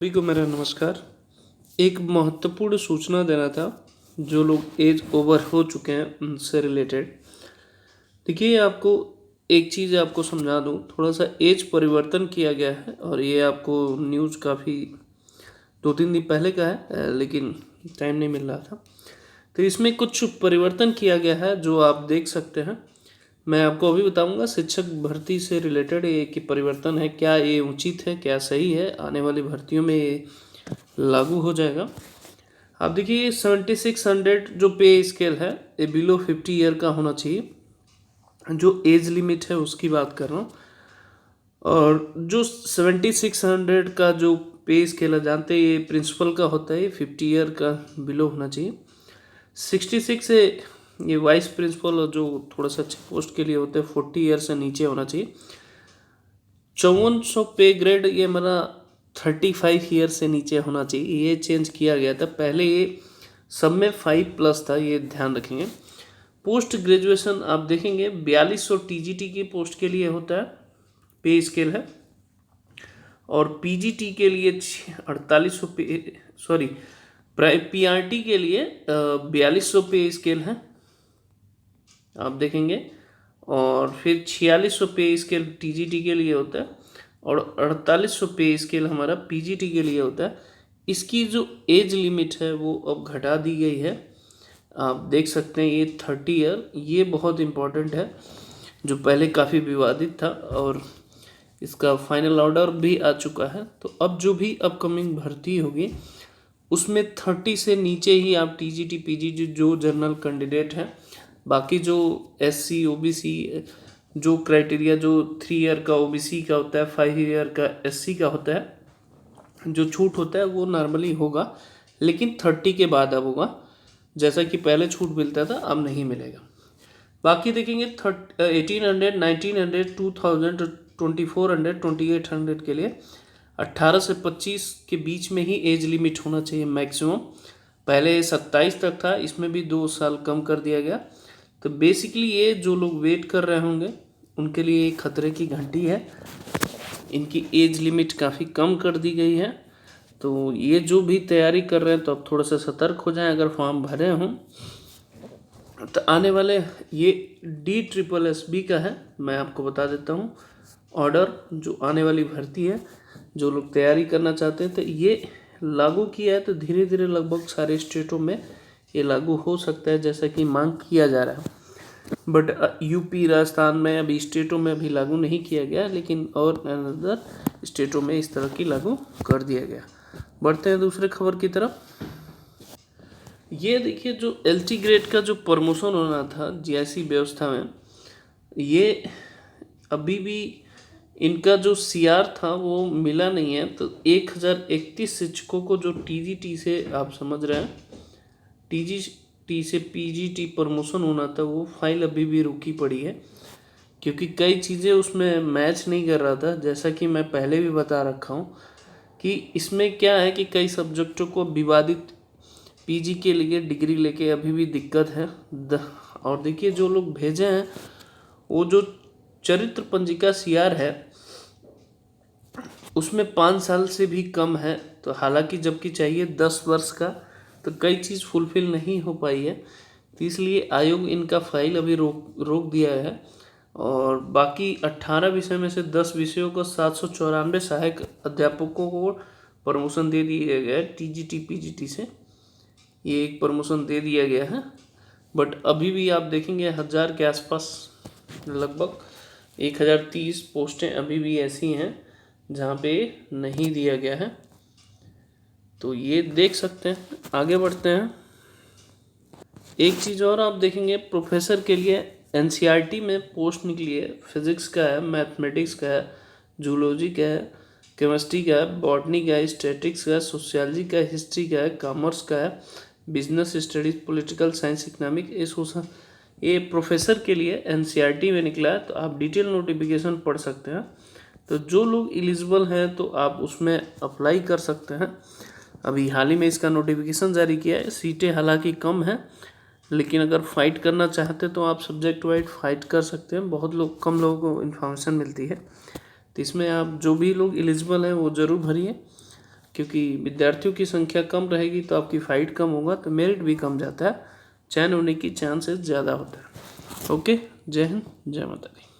सभी को मेरा नमस्कार। एक महत्वपूर्ण सूचना देना था जो लोग एज ओवर हो चुके हैं उनसे रिलेटेड। देखिए, आपको एक चीज़ आपको समझा दूं, थोड़ा सा एज परिवर्तन किया गया है और ये आपको न्यूज़ काफ़ी 2-3 दिन पहले का है, लेकिन टाइम नहीं मिल रहा था। तो इसमें कुछ परिवर्तन किया गया है जो आप देख सकते हैं। मैं आपको अभी बताऊंगा शिक्षक भर्ती से रिलेटेड ये कि परिवर्तन है, क्या ये उचित है, क्या सही है, आने वाली भर्तियों में ये लागू हो जाएगा। आप देखिए 7600 जो पे स्केल है ये बिलो 50 ईयर का होना चाहिए, जो एज लिमिट है उसकी बात कर रहा हूँ। और जो 7600 का जो पे स्केल है, जानते हैं ये प्रिंसिपल का होता है, ये 50 ईयर का बिलो होना चाहिए। 66 से ये वाइस प्रिंसिपल और जो थोड़ा सा अच्छे पोस्ट के लिए होते हैं 40 ईयर से नीचे होना चाहिए। 5400 पे ग्रेड ये मेरा 35 ईयर से नीचे होना चाहिए, ये चेंज किया गया था। पहले ये सब में 5+ था, ये ध्यान रखेंगे। पोस्ट ग्रेजुएशन आप देखेंगे 4200 टीजीटी की पोस्ट के लिए होता है, पे स्केल है। और पीजीटी के लिए 4800 पे, सॉरी पीआरटी के लिए 4200 पे स्केल है, आप देखेंगे। और फिर 4600 पे स्केल टीजीटी के लिए होता है और 4800 पे स्केल हमारा पीजीटी के लिए होता है। इसकी जो एज लिमिट है वो अब घटा दी गई है, आप देख सकते हैं ये 30 ईयर। ये बहुत इम्पोर्टेंट है, जो पहले काफ़ी विवादित था और इसका फाइनल ऑर्डर भी आ चुका है। तो अब जो भी अपकमिंग भर्ती होगी उसमें 30 से नीचे ही आप टीजीटी पीजीटी जो जनरल कैंडिडेट हैं, बाकी जो एससी ओबीसी जो क्राइटेरिया जो 3 ईयर का ओबीसी का होता है, 5 ईयर का एससी का होता है, जो छूट होता है वो नॉर्मली होगा, लेकिन 30 के बाद अब होगा। जैसा कि पहले छूट मिलता था अब नहीं मिलेगा। बाकी देखेंगे 1800 1900 2000 2400 2800 के लिए 18 से 25 के बीच में ही एज लिमिट होना चाहिए मैक्सिमम। पहले 27 तक था, इसमें भी 2 साल कम कर दिया गया। तो बेसिकली ये जो लोग वेट कर रहे होंगे उनके लिए एक खतरे की घंटी है, इनकी एज लिमिट काफ़ी कम कर दी गई है। तो ये जो भी तैयारी कर रहे हैं तो अब थोड़ा सा सतर्क हो जाएं। अगर फॉर्म भरे हों तो आने वाले ये DSSB का है, मैं आपको बता देता हूँ ऑर्डर, जो आने वाली भर्ती है, जो लोग तैयारी करना चाहते हैं तो ये लागू किया है। तो धीरे धीरे लगभग सारे स्टेटों में ये लागू हो सकता है जैसा कि मांग किया जा रहा है। बट यूपी राजस्थान में अभी स्टेटों में अभी लागू नहीं किया गया, लेकिन और अदर स्टेटों में इस तरह की लागू कर दिया गया। बढ़ते हैं दूसरे खबर की तरफ। ये देखिए जो LT ग्रेड का जो प्रमोशन होना था जीआईसी व्यवस्था में, ये अभी भी इनका जो CR था वो मिला नहीं है। तो 1031 शिक्षकों को जो TGT से, आप समझ रहे हैं, TGT से PGT प्रमोशन होना था, वो फाइल अभी भी रुकी पड़ी है क्योंकि कई चीज़ें उसमें मैच नहीं कर रहा था। जैसा कि मैं पहले भी बता रखा हूँ कि इसमें क्या है कि कई सब्जेक्टों को विवादित पीजी के लिए डिग्री लेके अभी भी दिक्कत है। और देखिए जो लोग भेजे हैं वो जो चरित्र पंजिका CR है उसमें 5 साल से भी कम है। तो हालांकि जबकि चाहिए 10 वर्ष का, तो कई चीज़ फुलफिल नहीं हो पाई है, तो इसलिए आयोग इनका फाइल अभी रोक दिया है। और बाकी 18 विषय में से 10 विषयों को 794 सहायक अध्यापकों को प्रमोशन दे दिया गया है TGT PGT से, ये एक प्रमोशन दे दिया गया है। बट अभी भी आप देखेंगे 1000 के आसपास, लगभग 1030 पोस्टें अभी भी ऐसी हैं जहाँ पे नहीं दिया गया है। तो ये देख सकते हैं। आगे बढ़ते हैं। एक चीज़ और आप देखेंगे, प्रोफेसर के लिए NCERT में पोस्ट निकली है। फिजिक्स का है, मैथमेटिक्स का है, जूलॉजी का है, केमिस्ट्री का है, बॉटनी का है, स्टैटिक्स का है, सोशियोलॉजी का है, हिस्ट्री का है, कॉमर्स का है, business studies, political science, economic, ये प्रोफेसर के लिए NCERT में निकला है। तो आप डिटेल नोटिफिकेशन पढ़ सकते हैं। तो जो लोग एलिजिबल हैं तो आप उसमें अप्लाई कर सकते हैं। अभी हाल ही में इसका नोटिफिकेशन जारी किया है। सीटें हालांकि कम हैं, लेकिन अगर फाइट करना चाहते तो आप सब्जेक्ट वाइज फाइट कर सकते हैं। बहुत लोग, कम लोगों को इन्फॉर्मेशन मिलती है। तो इसमें आप जो भी लोग एलिजिबल हैं वो ज़रूर भरिए। क्योंकि विद्यार्थियों की संख्या कम रहेगी तो आपकी फ़ाइट कम होगा, तो मेरिट भी कम जाता है, चयन होने की चांसेस ज़्यादा होता है। ओके, जय हिंद, जय माता दी।